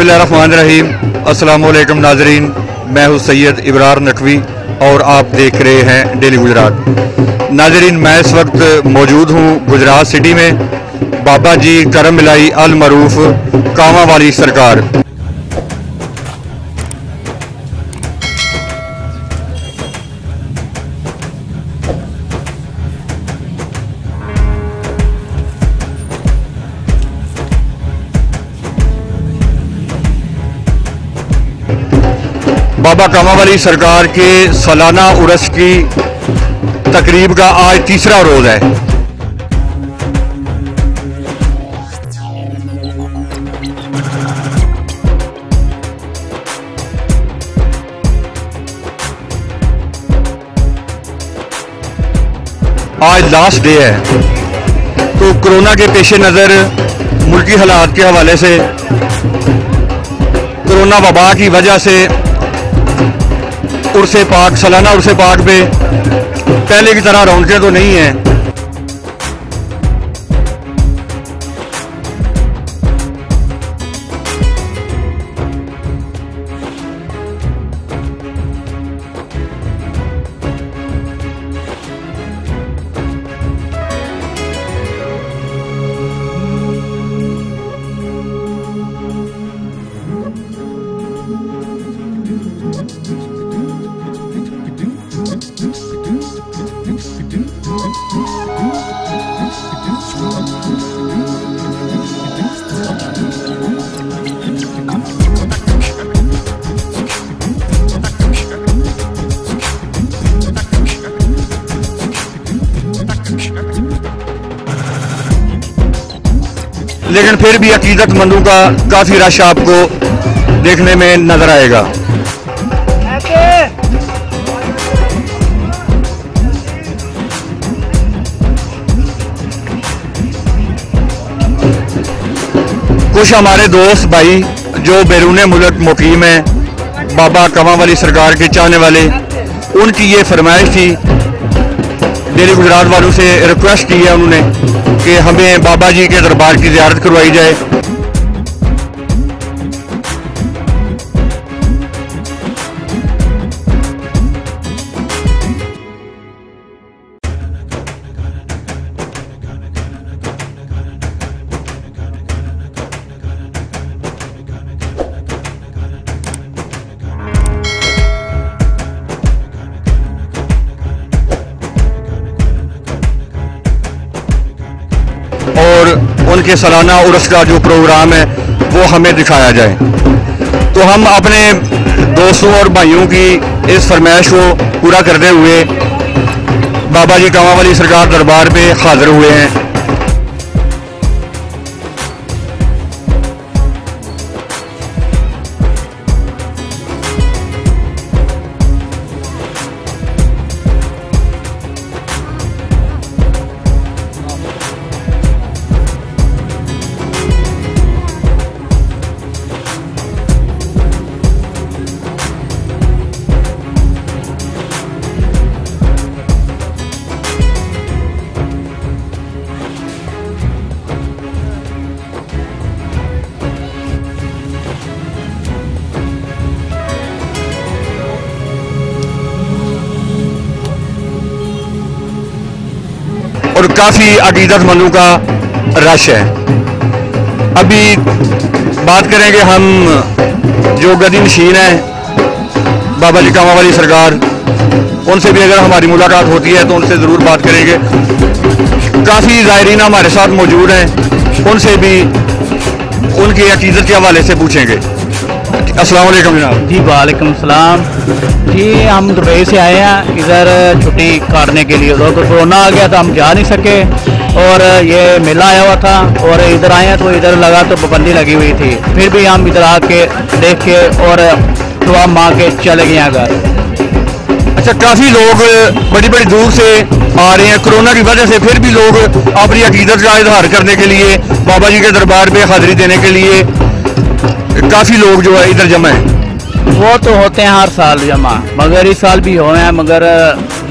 बिस्मिल्लाहिर्रहमानिर्रहीम। अस्सलाम वालेकुम नाजरीन, मैं हूँ सैयद इब्रार नकवी और आप देख रहे हैं डेली गुजरात। नाजरीन, मैं इस वक्त मौजूद हूँ गुजरात सिटी में, बाबा जी करम मिलाई अल मरूफ कामा वाली सरकार। बाबा कामा वाली सरकार के सालाना उर्स की तकरीब का आज तीसरा रोज है। आज लास्ट डे है, तो कोरोना के पेश नज़र मुल्की हालात के हवाले से, कोरोना वबा की वजह से उर्से पाक सालाना उर्से पाक पे पहले की तरह रौनकें तो नहीं हैं। लेकिन फिर भी अकीदतमंदों का काफ़ी रश आपको देखने में नजर आएगा। कुछ हमारे दोस्त भाई जो बैरून मुल्क मुकीम हैं, बाबा कामा वाली सरकार के चाहने वाले, उनकी ये फरमाइश थी, डेली गुजरात वालों से रिक्वेस्ट की है उन्होंने कि हमें बाबा जी के दरबार की ज़ियारत करवाई जाए। और उनके सालाना उर्स का जो प्रोग्राम है वो हमें दिखाया जाए। तो हम अपने दोस्तों और भाइयों की इस फरमाइश को पूरा करते हुए बाबा जी कामा वाली सरकार दरबार पे हाजिर हुए हैं। और काफ़ी अकीदतमंदों का रश है। अभी बात करेंगे हम जो गदी नशीन है बाबा जी कामा वाली सरकार, उनसे भी अगर हमारी मुलाकात होती है तो उनसे ज़रूर बात करेंगे। काफ़ी ज़ायरीन हमारे साथ मौजूद हैं, उनसे भी उनकी अकीदत के हवाले से पूछेंगे। अस्सलाम वालेकुम जनाब। जी वालेकुम सलाम। जी हम दुबई से आए हैं इधर छुट्टी काटने के लिए। तो कोरोना आ गया था, हम जा नहीं सके और ये मेला आया हुआ था और इधर आए हैं तो इधर लगा तो पाबंदी लगी हुई थी। फिर भी हम इधर आके देख के और दुआ मांग के चले गए हैं घर। अच्छा, काफ़ी लोग बड़ी बड़ी दूर से आ रहे हैं कोरोना की वजह से, फिर भी लोग अपनी अकीदत का इजहार करने के लिए बाबा जी के दरबार पे हाजिरी देने के लिए काफ़ी लोग जो है इधर जमा है। वो तो होते हैं हर साल जमा, मगर इस साल भी हुए हैं, मगर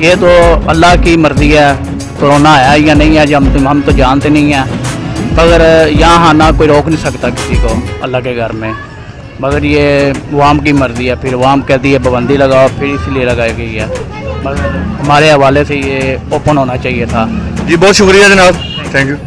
ये तो अल्लाह की मर्जी है। कोरोना है या नहीं है हम तो जानते नहीं हैं, मगर यहाँ आना कोई रोक नहीं सकता किसी को अल्लाह के घर में। मगर ये वाम की मर्ज़ी है, फिर वाम कहती है पाबंदी लगाओ, फिर इसलिए लगाई गई है। मगर हमारे हवाले से ये ओपन होना चाहिए था। जी बहुत शुक्रिया जनाब, थैंक यू।